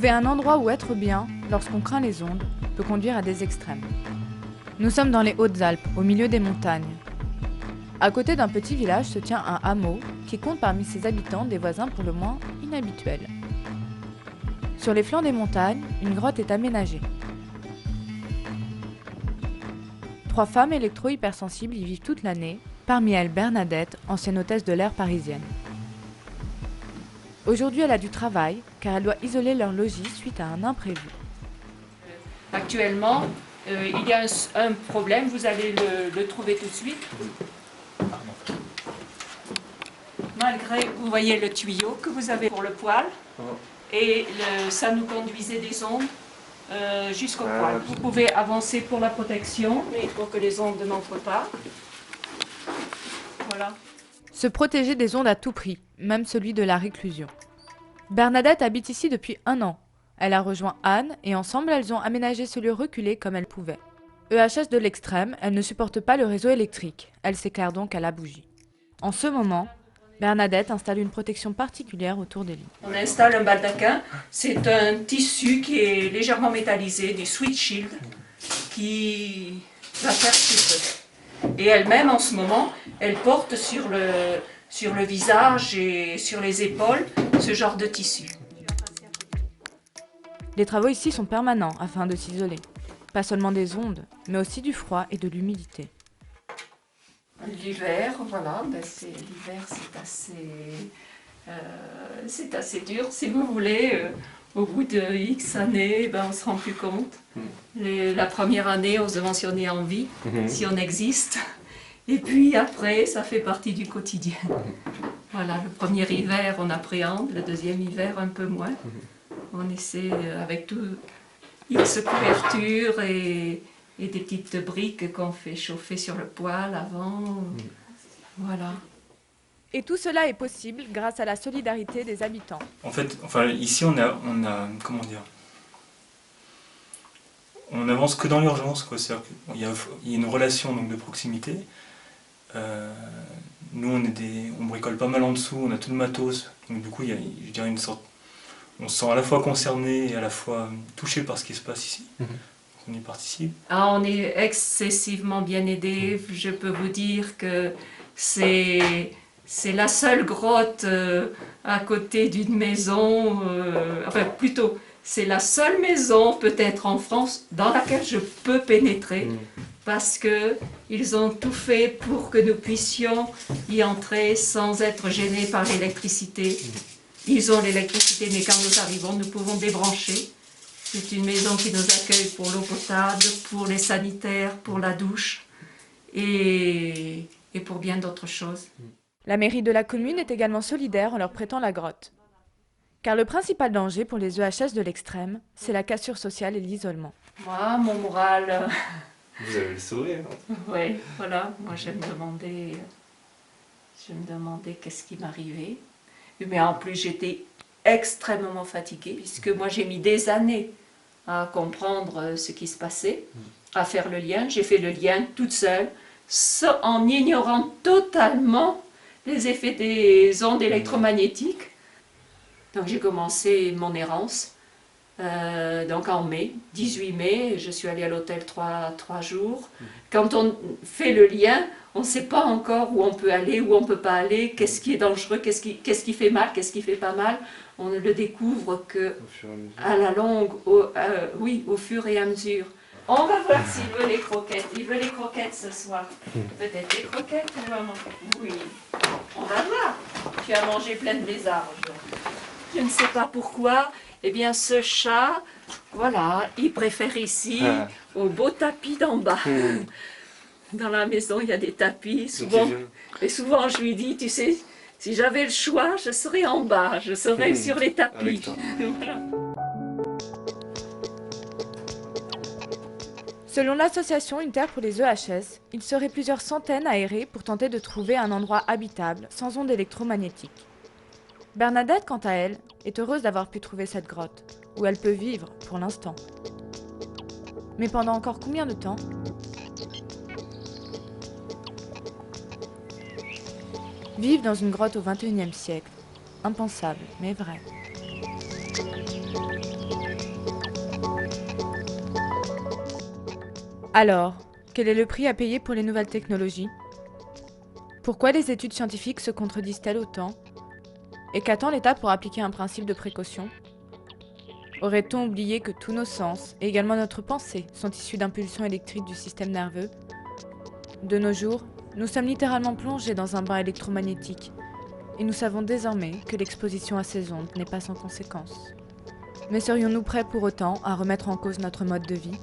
Trouver un endroit où être bien, lorsqu'on craint les ondes, peut conduire à des extrêmes. Nous sommes dans les Hautes-Alpes, au milieu des montagnes. À côté d'un petit village se tient un hameau qui compte parmi ses habitants des voisins pour le moins inhabituels. Sur les flancs des montagnes, une grotte est aménagée. 3 femmes électro-hypersensibles y vivent toute l'année, parmi elles Bernadette, ancienne hôtesse de l'air parisienne. Aujourd'hui, elle a du travail, car elle doit isoler leur logis suite à un imprévu. Actuellement, il y a un problème, vous allez le trouver tout de suite. Malgré, vous voyez le tuyau que vous avez pour le poêle, et ça nous conduisait des ondes jusqu'au poêle. Vous pouvez avancer pour la protection, mais pour que les ondes n'entrent pas. Voilà. Se protéger des ondes à tout prix, même celui de la réclusion. Bernadette habite ici depuis 1 an. Elle a rejoint Anne et ensemble elles ont aménagé ce lieu reculé comme elles pouvaient. EHS de l'extrême, elle ne supporte pas le réseau électrique. Elle s'éclaire donc à la bougie. En ce moment, Bernadette installe une protection particulière autour des lits. On installe un baldaquin. C'est un tissu qui est légèrement métallisé, du sweet shield, qui va faire filtre. Et elle-même, en ce moment, elle porte sur le visage et sur les épaules ce genre de tissu. Les travaux ici sont permanents afin de s'isoler. Pas seulement des ondes, mais aussi du froid et de l'humidité. L'hiver, voilà, l'hiver c'est assez dur, si vous voulez. Au bout de X années, on ne se rend plus compte. La première année, on se demande si on est en vie, si on existe. Et puis après, ça fait partie du quotidien. Voilà, le premier hiver, on appréhende, le deuxième hiver, un peu moins. On essaie, avec tout X couvertures et des petites briques qu'on fait chauffer sur le poêle avant. Voilà. Et tout cela est possible grâce à la solidarité des habitants. En fait, ici on a comment dire, on avance que dans l'urgence, quoi. C'est-à-dire qu'il y a une relation donc de proximité. Nous on bricole pas mal en dessous, on a tout le matos, donc du coup il y a, je dirais, une sorte, on se sent à la fois concerné et à la fois touché par ce qui se passe ici. On y participe. On est excessivement bien aidés. Je peux vous dire que c'est la seule grotte à côté d'une maison, enfin plutôt, c'est la seule maison peut-être en France dans laquelle je peux pénétrer parce qu'ils ont tout fait pour que nous puissions y entrer sans être gênés par l'électricité. Ils ont l'électricité, mais quand nous arrivons, nous pouvons débrancher. C'est une maison qui nous accueille pour l'eau potable, pour les sanitaires, pour la douche et pour bien d'autres choses. La mairie de la commune est également solidaire en leur prêtant la grotte. Car le principal danger pour les EHS de l'extrême, c'est la cassure sociale et l'isolement. Moi, mon moral... Vous avez le sourire. Oui, voilà. Moi, je me demandais qu'est-ce qui m'arrivait. Mais en plus, j'étais extrêmement fatiguée, puisque moi, j'ai mis des années à comprendre ce qui se passait, à faire le lien. J'ai fait le lien toute seule, en ignorant totalement les effets des ondes électromagnétiques. Donc j'ai commencé mon errance, donc en mai, 18 mai, je suis allée à l'hôtel 3 jours. Quand on fait le lien, on ne sait pas encore où on peut aller, où on ne peut pas aller, qu'est-ce qui est dangereux, qu'est-ce qui fait mal, qu'est-ce qui fait pas mal. On ne le découvre que à la longue, oui, au fur et à mesure. On va voir s'il veut les croquettes. Il veut les croquettes ce soir. Peut-être les croquettes, maman. Oui. On va voir. Tu as mangé plein de lézards aujourd'hui. Je ne sais pas pourquoi. Eh bien, ce chat, voilà, il préfère ici au beau tapis d'en bas. Dans la maison, il y a des tapis. Souvent, et souvent, je lui dis, tu sais, si j'avais le choix, je serais en bas. Je serais sur les tapis. Voilà. Selon l'association Une Terre pour les EHS, il serait plusieurs centaines à errer pour tenter de trouver un endroit habitable, sans ondes électromagnétiques. Bernadette, quant à elle, est heureuse d'avoir pu trouver cette grotte, où elle peut vivre, pour l'instant. Mais pendant encore combien de temps ? Vivre dans une grotte au XXIe siècle, impensable, mais vrai. Alors, quel est le prix à payer pour les nouvelles technologies? Pourquoi les études scientifiques se contredisent-elles autant? Et qu'attend l'État pour appliquer un principe de précaution? Aurait-on oublié que tous nos sens, et également notre pensée, sont issus d'impulsions électriques du système nerveux? De nos jours, nous sommes littéralement plongés dans un bain électromagnétique, et nous savons désormais que l'exposition à ces ondes n'est pas sans conséquence. Mais serions-nous prêts pour autant à remettre en cause notre mode de vie?